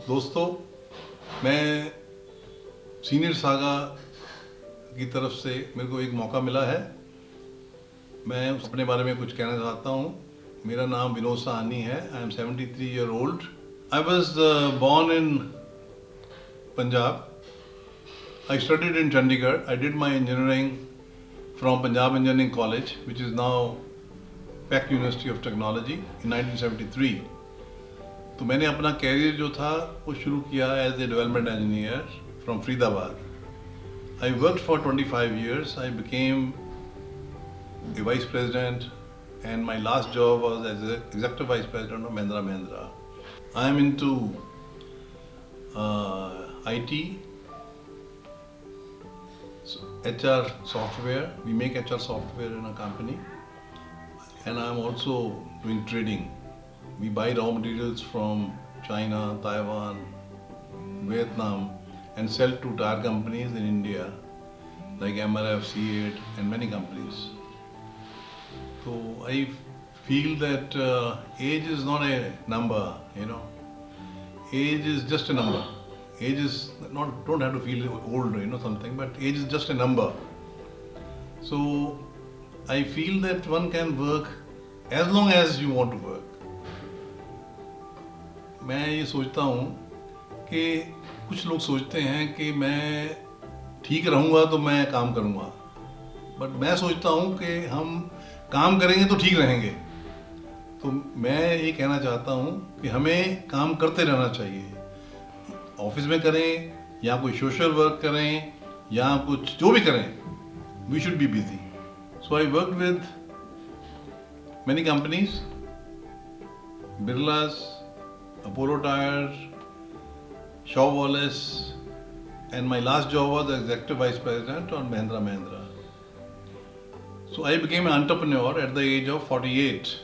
दोस्तों, मैं senior saga की तरफ से मेरे को एक मौका मिला है। मैं अपने बारे में कुछ कहना चाहता हूँ। मेरा नाम विनोद साहनी है। I am 73 year old. I was born in Punjab. I studied in Chandigarh. I did my engineering from Punjab Engineering College, which is now Peck University of Technology, in 1973. तो मैंने अपना कैरियर जो था वो शुरू किया as a development engineer from Faridabad. I worked for 25 years. I became a vice president, and my last job was as executive vice president of Mahindra. I am into IT, HR software. We make HR software in a company, and I am also doing trading. We buy raw materials from China, Taiwan, Vietnam, and sell to tire companies in India like MRF, C8 and many companies. So I feel that age is not a number, Age is just a number. Age is not, don't have to feel old, something, but age is just a number. So I feel that one can work as long as you want to work. मैं ये सोचता हूँ कि कुछ लोग सोचते हैं कि मैं ठीक रहूँगा तो मैं काम करूँगा, बट मैं सोचता हूँ कि हम काम करेंगे तो ठीक रहेंगे. तो मैं ये कहना चाहता हूँ कि हमें काम करते रहना चाहिए. ऑफिस में करें या कोई सोशल वर्क करें या कुछ जो भी करें, we should be busy. So I work with many companies, Birlas, Apollo Tyres, Wallace, and my last job was as executive vice president on Mahindra. So I became an entrepreneur at the age of 48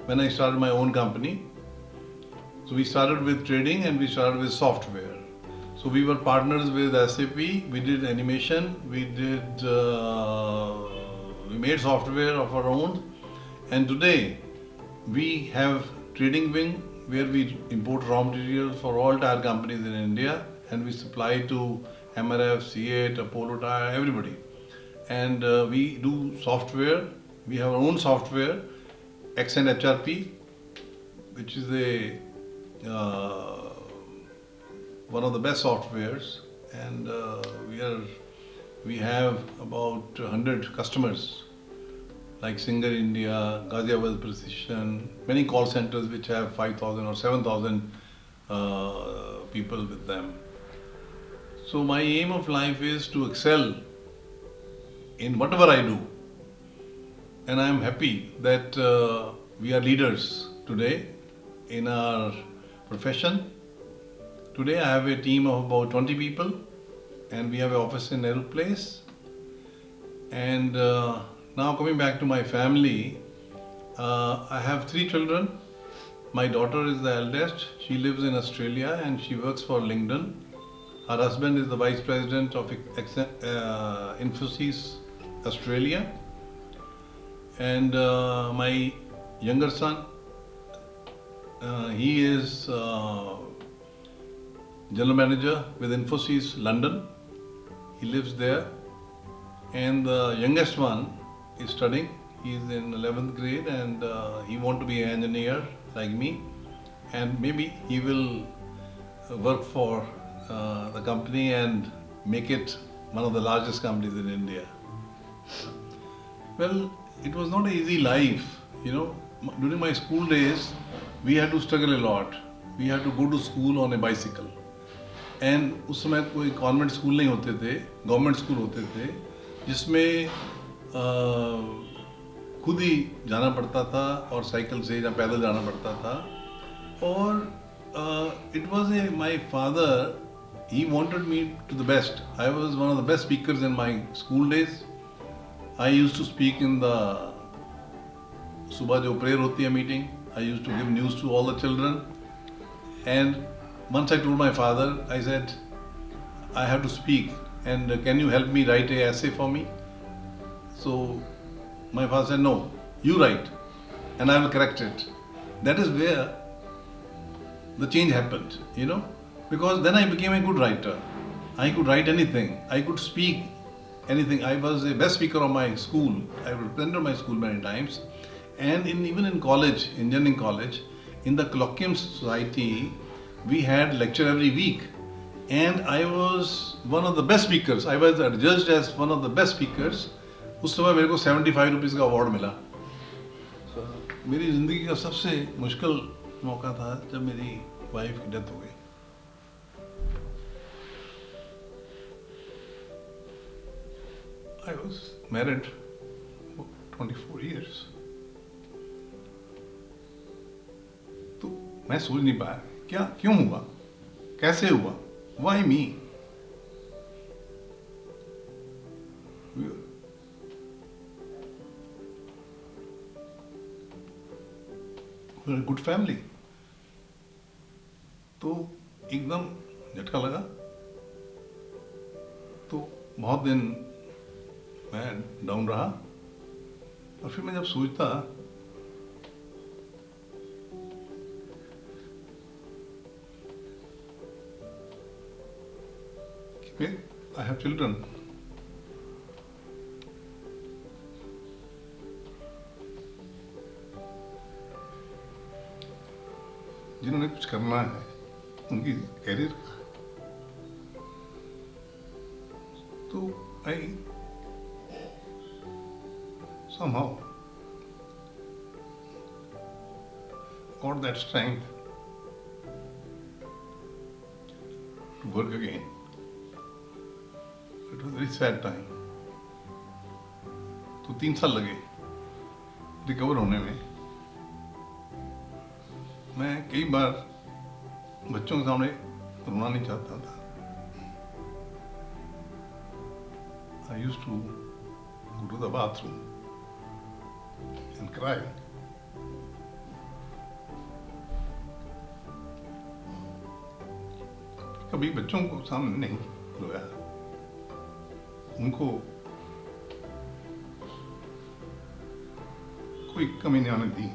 when I started my own company. So we started with trading and we started with software. So we were partners with SAP. We did animation. We made software of our own. And today we have trading wing, where we import raw materials for all tire companies in India, and we supply to MRF, C8, Apollo Tyres, everybody. And we do software. We have our own software, X and HRP, which is one of the best softwares. And we have about 100 customers, like Singer India, Ghaziabad Precision, many call centers which have 5,000 or 7,000 people with them. So my aim of life is to excel in whatever I do. And I am happy that we are leaders today in our profession. Today I have a team of about 20 people, and we have an office in Nehru Place. And now coming back to my family, I have 3 children. My daughter is the eldest. She lives in Australia and she works for LinkedIn. Her husband is the vice president of Infosys Australia. And my younger son, he is general manager with Infosys London. He lives there. And the youngest one is studying. He's in 11th grade and he wants to be an engineer like me, and maybe he will work for the company and make it one of the largest companies in India. Well, it was not an easy life, During my school days, we had to struggle a lot. We had to go to school on a bicycle. And उस समय कोई government school नहीं होते थे, government school होते थे जिसमें खुद ही जाना पड़ता था और साइकिल से या पैदल जाना पड़ता था. और it was my father, he wanted me to the best. I was one of the best speakers in my school days. I used to speak in the सुबह जो प्रेयर होती है meeting, I used to give news to all the children. And once I told my father, I said, I have to speak, and can you help me write an essay for me? So my father said, no, you write and I will correct it. That is where the change happened, because then I became a good writer. I could write anything. I could speak anything. I was a best speaker of my school. I represented my school many times. And even in college, engineering college, in the colloquium society, we had lecture every week. And I was one of the best speakers. I was judged as one of the best speakers. उस समय मेरे को 75 rupees का award मिला. मेरी ज़िंदगी का सबसे मुश्किल मौका था जब मेरी वाइफ की डेथ हो गई. I was married for 24 years. तो मैं सोच नहीं पाया क्या क्यों हुआ, कैसे हुआ, why me? We're a good family. तो एकदम झटका लगा. तो बहुत दिन मैं डाउन रहा और फिर मैं जब सोचता कि I have children. जिन्होंने कुछ करना है उनकी कैरियर का, तो I somehow got that strength to work again. It was a very sad time. तो 3 साल लगे रिकवर होने में. मैं कई बार बच्चों के सामने रोना नहीं चाहता था. I used to go to the bathroom and cry. कभी बच्चों को सामने नहीं रोया. उनको कोई कमी नहीं आने दी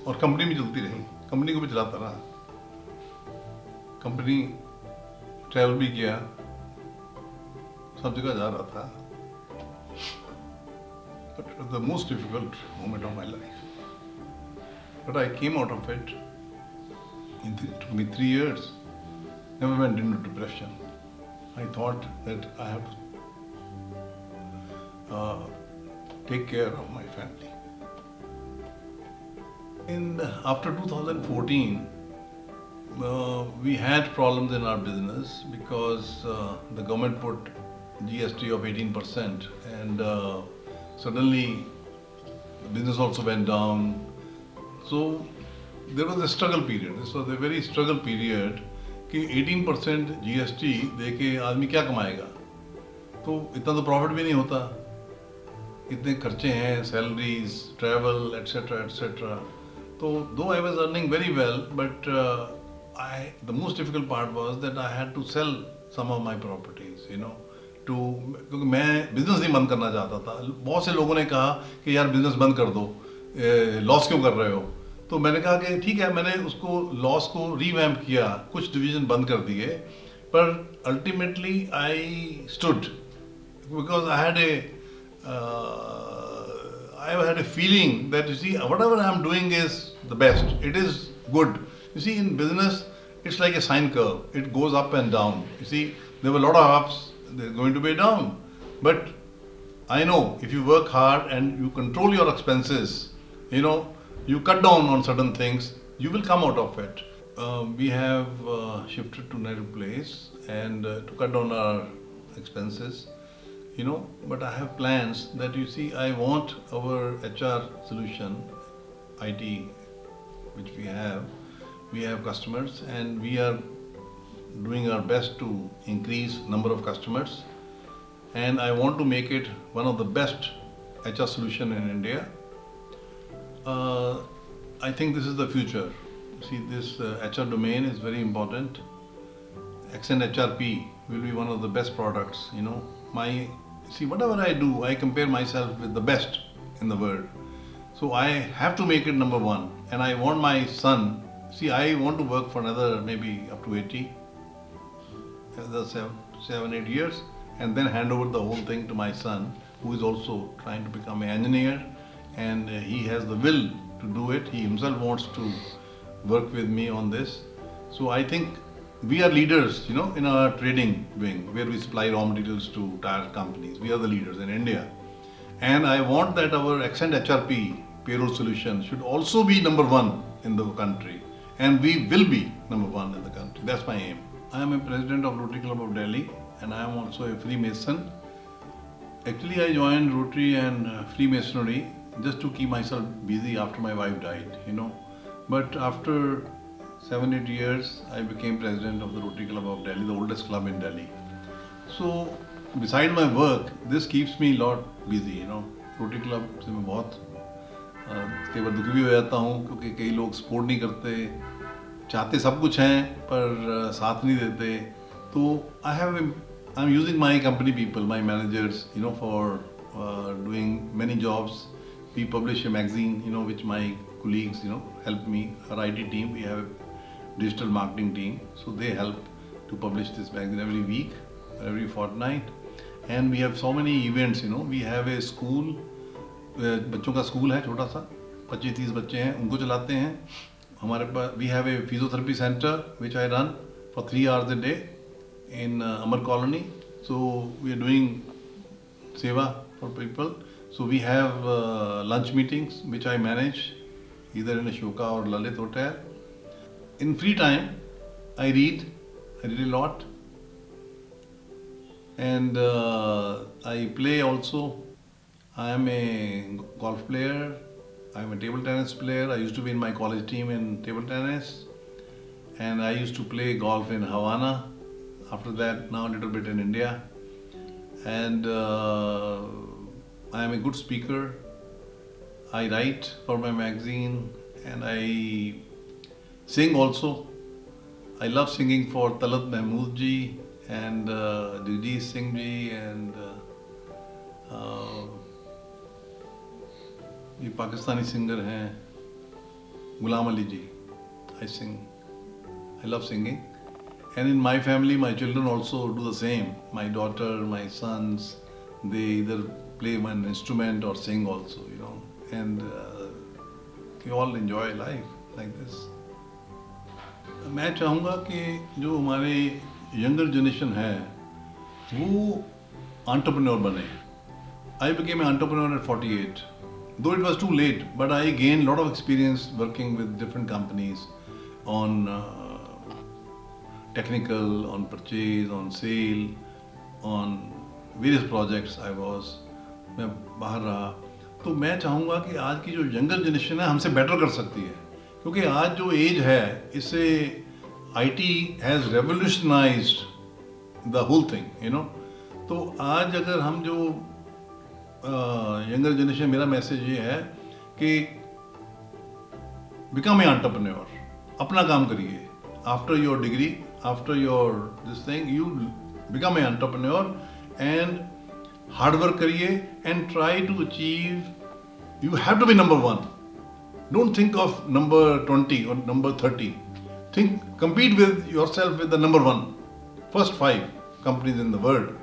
और कंपनी भी चलती रही. कंपनी को भी चलाता रहा. कंपनी ट्रैवल भी किया, सब जगह जा रहा था. But it was the most difficult moment of my life. But I came out of it. It took me 3 years. Never went into depression. I thought that I have to take care of my family. After 2014, we had problems in our business because the government put GST of 18%, and suddenly the business also went down. So there was a struggle period. This was a very struggle period कि 18% GST देके आदमी क्या कमाएगा. तो इतना तो profit भी नहीं होता. इतने खर्चे हैं, सैलरीज, ट्रैवल, एटसेट्रा एटसेट्रा. तो though I was earning very well, but the most difficult part was that I had to sell some of my properties, क्योंकि मैं बिजनेस नहीं बंद करना चाहता था. बहुत से लोगों ने कहा कि यार बिजनेस बंद कर दो, लॉस क्यों कर रहे हो. तो मैंने कहा कि ठीक है, मैंने उसको लॉस को रीवैम्प किया, कुछ डिवीजन बंद कर दिए, पर ultimately I stood because I had a feeling that, you see, whatever I am doing is the best. It is good. You see, in business, it's like a sine curve. It goes up and down. You see, there were a lot of ups, there's going to be a down. But I know if you work hard and you control your expenses, you cut down on certain things, you will come out of it. We have shifted to another place and to cut down our expenses. But I have plans that, you see, I want our HR solution, IT, which we have customers, and we are doing our best to increase number of customers, and I want to make it one of the best HR solution in India. I think this is the future. See, this HR domain is very important. Accent HRP will be one of the best products, See, whatever I do, I compare myself with the best in the world. So I have to make it number one. And I want my son See, I want to work for another maybe up to 80, another 7, 8 years, and then hand over the whole thing to my son, who is also trying to become an engineer, and he has the will to do it. He himself wants to work with me on this. So I think we are leaders, in our trading wing, where we supply raw materials to tire companies. We are the leaders in India. And I want that our Accent HRP payroll solution should also be number one in the country. And we will be number one in the country. That's my aim. I am a president of Rotary Club of Delhi, and I am also a Freemason. Actually, I joined Rotary and Freemasonry just to keep myself busy after my wife died. But after 7, 8 years, I became president of the Rotary Club of Delhi, the oldest club in Delhi. So, beside my work, this keeps me a lot busy. Rotary Club से मैं बहुत कई बार दुखी भी हो जाता हूँ, क्योंकि कई लोग सपोर्ट नहीं करते, चाहते सब कुछ हैं पर साथ नहीं देते. तो I'm using my company people, my managers, for doing many jobs. We publish a magazine, which my colleagues, help me. Our IT team, we have a digital marketing team, so they help to publish this magazine every week, every fortnight. And we have so many events, we have a school, बच्चों का school है छोटा सा, 25-30 बच्चे हैं, उनको चलाते हैं. हमारे पास we have a physiotherapy center which I run for 3 hours a day in Amar Colony. So we are doing seva for people. So we have lunch meetings which I manage either in Ashoka or Lalit Hotel. In free time, I read a lot, and I play also. I am a golf player, I am a table tennis player. I used to be in my college team in table tennis, and I used to play golf in Havana. After that, now a little bit in India. And I am a good speaker. I write for my magazine, and I sing also. I love singing for Talat Mahmood ji and Jagjit Singh ji and ये Pakistani singer हैं गुलाम अली जी. I sing. I love singing. And in my family, my children also do the same. My daughter, my sons, they either play one instrument or sing also, and we all enjoy life like this. मैं चाहूँगा कि जो हमारे younger generation है वो entrepreneur बने. I became an entrepreneur at 48. Though it was too late, but I gained a lot of experience working with different companies on technical, on purchase, on sale, on various projects. मैं बाहर रहा. तो मैं चाहूँगा कि आज की जो यंगर जनरेशन है हमसे बेटर कर सकती है, क्योंकि आज जो एज है इससे IT has revolutionised the whole thing. तो आज अगर हम जो यंगर जनरेशन, मेरा मैसेज ये है कि बिकम ए एंटरप्रेन्योर. अपना काम करिए. After your degree, after your this thing, you become a entrepreneur and hard work करिए and try to achieve. You have to be number 1. Don't think of number 20 और number 30. Think, compete with yourself with the number 1, first 5 companies in the world.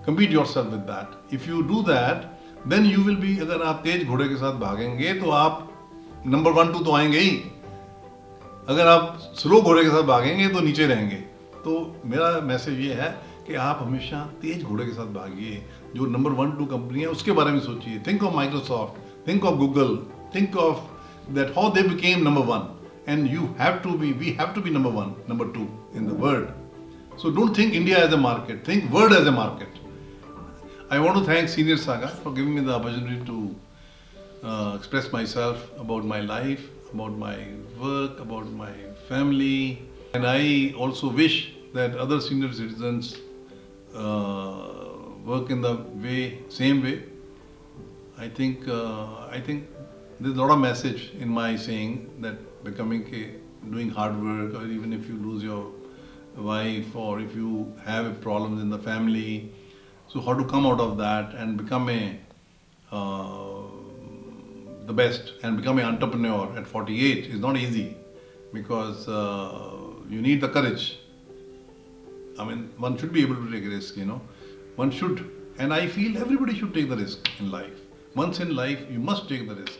Compete yourself with that. If you do that, then you will be. अगर आप तेज घोड़े के साथ भागेंगे तो आप number 1, 2 तो आएंगे ही. अगर आप स्लो घोड़े के साथ भागेंगे तो नीचे रहेंगे. तो मेरा मैसेज ये है कि आप हमेशा तेज घोड़े के साथ भागिए. जो नंबर 1, 2 कंपनी है उसके बारे में सोचिए. Think of Microsoft, think of Google, think of that how they became number 1. And we have to be number 1, number 2 in the world. So don't think India as a market, think world as a market. I want to thank Senior Saga for giving me the opportunity to express myself about my life, about my work, about my family. And I also wish that other senior citizens work in the same way. I think there's a lot of message in my saying that doing hard work, or even if you lose your wife, or if you have problems in the family, so how to come out of that and become the best and become an entrepreneur at 48 is not easy. because you need the courage. I mean, one should be able to take a risk, you know. One should, and I feel everybody should take the risk in life. Once in life, you must take the risk.